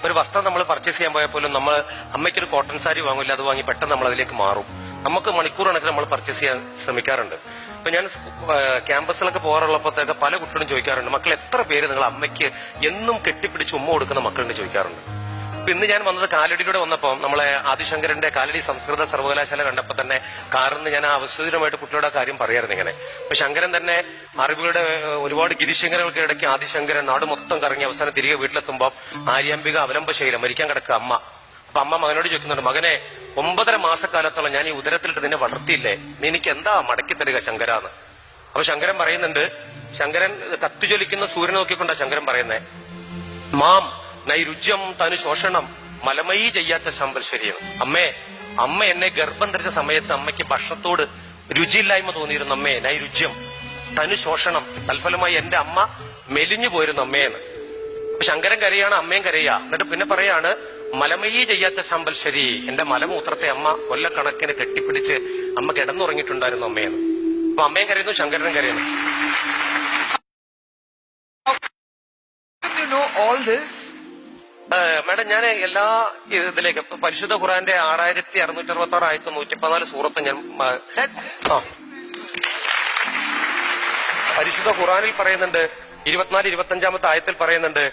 ഒരു വസ്ത്രം നമ്മൾ പർച്ചേസ് ചെയ്യാൻ പോയാൽ പോലും നമ്മൾ അമ്മയ്ക്കൊരു കോട്ടൺ സാരി വാങ്ങില്ല, അത് വാങ്ങി പെട്ടെന്ന് നമ്മൾ അതിലേക്ക് മാറും. നമുക്ക് മണിക്കൂർ കണക്കിന് നമ്മൾ പർച്ചേസ് ചെയ്യാൻ ശ്രമിക്കാറുണ്ട്. ഇപ്പൊ ഞാൻ ക്യാമ്പസിലൊക്കെ പോകാറുള്ളപ്പോഴത്തേക്ക് പല കുട്ടികളും ചോദിക്കാറുണ്ട്, മക്കൾ എത്ര പേര് നിങ്ങൾ അമ്മയ്ക്ക് എന്നും കെട്ടിപ്പിടിച്ച് ഉമ്മ കൊടുക്കുന്ന മക്കളുണ്ട് ചോദിക്കാറുണ്ട്. അപ്പൊ ഇന്ന് ഞാൻ വന്നത് കാലടിയിലൂടെ വന്നപ്പോൾ നമ്മളെ ആദിശങ്കരന്റെ കാലടി സംസ്കൃത സർവകലാശാല കണ്ടപ്പോൾ തന്നെ കാറിന് ഞാൻ അവസരമായിട്ട് കുട്ടികളുടെ കാര്യം പറയായിരുന്നു ഇങ്ങനെ. അപ്പൊ ശങ്കരൻ തന്നെ അറിവുകളുടെ ഒരുപാട് ഗിരിശങ്കരങ്ങൾക്ക് ഇടയ്ക്ക് ആദിശങ്കരൻ നാട് മൊത്തം കറങ്ങി അവസാനം തിരികെ വീട്ടിലെത്തുമ്പോൾ ആര്യാംബിക അവലംബശൈലം മരിക്കാൻ കിടക്കുക അമ്മ. അപ്പൊ അമ്മ മകനോട് ചോദിക്കുന്നുണ്ട്, മകനെ 9.5 മാസക്കാലത്തോളം ഞാൻ ഈ ഉദരത്തിലിട്ട് നിന്നെ വളർത്തിയില്ലേ, നീ എനിക്ക് എന്താ മടക്കി തരിക ശങ്കരാന്ന്. അപ്പൊ ശങ്കരൻ പറയുന്നുണ്ട്, ശങ്കരൻ തത്തുചൊലിക്കുന്ന സൂര്യനെ നോക്കിക്കൊണ്ടാ ശങ്കരൻ പറയുന്നേ, മാം നൈരുജ്യം തനു ശോഷണം മലമയി ചെയ്യാത്ത ശമ്പൽശ്വരിയാണ്. അമ്മ എന്നെ ഗർഭം ധരിച്ച സമയത്ത് അമ്മയ്ക്ക് ഭക്ഷണത്തോട് രുചിയില്ലായ്മ തോന്നിയിരുന്നു അമ്മേ. നൈരുജ്യം തനു ശോഷണം, തൽഫലമായി എന്റെ അമ്മ മെലിഞ്ഞു പോയിരുന്നു അമ്മയെന്ന്. ശങ്കരൻ കരയാണ്, അമ്മയും കരയാ. എന്നിട്ട് പിന്നെ പറയാണ്, മലമയി ചെയ്യാത്ത ശമ്പൽശ്വരി, എന്റെ മലമൂത്രത്തെ അമ്മ കൊല്ലക്കണക്കിന് കെട്ടിപ്പിടിച്ച് അമ്മ കിടന്നുറങ്ങിയിട്ടുണ്ടായിരുന്നു അമ്മയെന്ന്. അപ്പൊ അമ്മയും കരയുന്നു, ശങ്കരനും കരയുന്നു. മാഡം, ഞാൻ എല്ലാ ഇതിലേക്ക് പരിശുദ്ധ ഖുർആന്റെ 6666 ആയത്ത് 114 സൂറത്ത് ഞാൻ പരിശുദ്ധ ഖുർആനിൽ പറയുന്നുണ്ട്. 24-25 ആയത്തിൽ പറയുന്നുണ്ട്,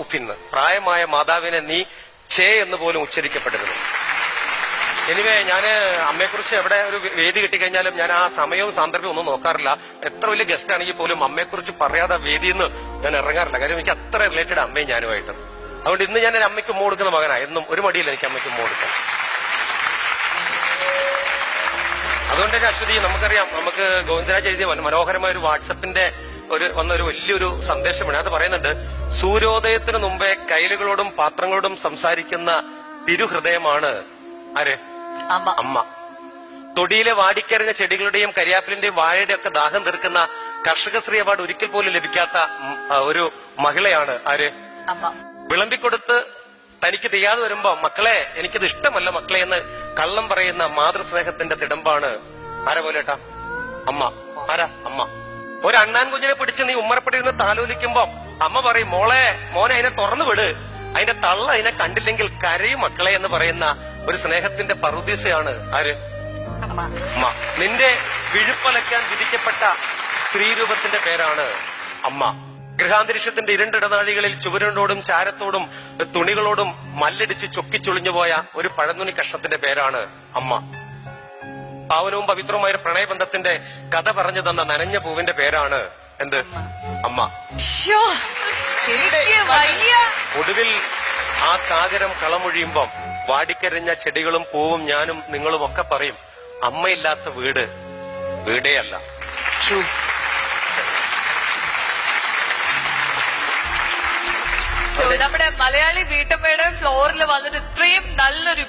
ഉഫിന്ന്, പ്രായമായ മാതാവിനെ നീ ചേ എന്ന് പോലും ഉച്ചരിക്കപ്പെട്ടിരുന്നു. എനിവേ, ഞാന് അമ്മയെക്കുറിച്ച് എവിടെ ഒരു വേദി കിട്ടിക്കഴിഞ്ഞാലും ഞാൻ ആ സമയവും സാന്ദർഭ്യവും ഒന്നും നോക്കാറില്ല. എത്ര വലിയ ഗസ്റ്റ് ആണെങ്കിൽ പോലും അമ്മയെക്കുറിച്ച് പറയാതെ വേദിയിൽ നിന്ന് ഞാൻ ഇറങ്ങാറില്ല. കാര്യം എനിക്ക് അത്ര റിലേറ്റഡ് അമ്മയും ഞാനുമായിട്ട്. അതുകൊണ്ട് ഇന്ന് ഞാൻ അമ്മയ്ക്ക് ഉമ്മ കൊടുക്കുന്ന മകനാണ്. എന്നും ഒരു മടിയില്ല എനിക്ക് അമ്മയ്ക്ക് ഉമ്മ കൊടുക്കാൻ. അതുകൊണ്ട് തന്നെ അശ്വതി, നമുക്കറിയാം, നമുക്ക് ഗോവിന്ദരാജ് എഴുതിയ മനോഹരമായ ഒരു വാട്സപ്പിന്റെ വന്നൊരു വലിയൊരു സന്ദേശമാണ്. അത് പറയുന്നുണ്ട്, സൂര്യോദയത്തിന് മുമ്പേ കൈലുകളോടും പാത്രങ്ങളോടും സംസാരിക്കുന്ന തിരുഹൃദയമാണ് ആര്? അമ്മ. തൊടിയിലെ വാടിക്കരഞ്ഞ ചെടികളുടെയും കരിയാപ്പിലിന്റെയും വാഴയുടെയും ഒക്കെ ദാഹം തീർക്കുന്ന കർഷകശ്രീ അവാർഡ് ഒരിക്കൽ പോലും ലഭിക്കാത്ത ഒരു മഹിളയാണ് ആര്? അമ്മ. വിളമ്പിക്കൊടുത്ത് തനിക്ക് ചെയ്യാതെ വരുമ്പോ, മക്കളെ എനിക്കിത് ഇഷ്ടമല്ല മക്കളെ എന്ന് കള്ളം പറയുന്ന മാതൃസ്നേഹത്തിന്റെ തിടമ്പാണ് ആരെ പോലെട്ടാ? അമ്മ. ആരാ? അമ്മ. ഒരു അണ്ണാൻ കുഞ്ഞിനെ പിടിച്ച് നീ ഉമ്മറപ്പടിയിരുന്ന് താലോലിക്കുമ്പോ അമ്മ പറയും, മോനെ അതിനെ തുറന്നു വിട്, അതിന്റെ തള്ള അതിനെ കണ്ടില്ലെങ്കിൽ കരയും മക്കളെ എന്ന് പറയുന്ന ഒരു സ്നേഹത്തിന്റെ പറുദീസയാണ് ആര്? അമ്മ. നിന്റെ വിഴുപ്പലയ്ക്കാൻ വിധിക്കപ്പെട്ട സ്ത്രീരൂപത്തിന്റെ പേരാണ് അമ്മ. ഗൃഹാന്തരീക്ഷത്തിന്റെ ഇരുണ്ടിടനാഴികളിൽ ചുവരുകളോടും ചാരത്തോടും തുണികളോടും മല്ലടിച്ച് ചൊക്കിച്ചൊളിഞ്ഞു പോയ ഒരു പഴന്തുണി കഷ്ണത്തിന്റെ പേരാണ് അമ്മ. പാവനവും പവിത്രവുമായ പ്രണയബന്ധത്തിന്റെ കഥ പറഞ്ഞു തന്ന നനഞ്ഞ പൂവിന്റെ പേരാണ് എന്ത്? അമ്മ. ഒടുവിൽ ആ സാഗരം കളമൊഴിയുമ്പം വാടിക്കരിഞ്ഞ ചെടികളും പൂവും ഞാനും നിങ്ങളും ഒക്കെ പറയും, അമ്മയില്ലാത്ത വീട് വീടേ അല്ല. നമ്മുടെ മലയാളി വീട്ടമ്മയുടെ ഫ്ലോറിൽ വന്നിട്ട് ഇത്രയും നല്ലൊരു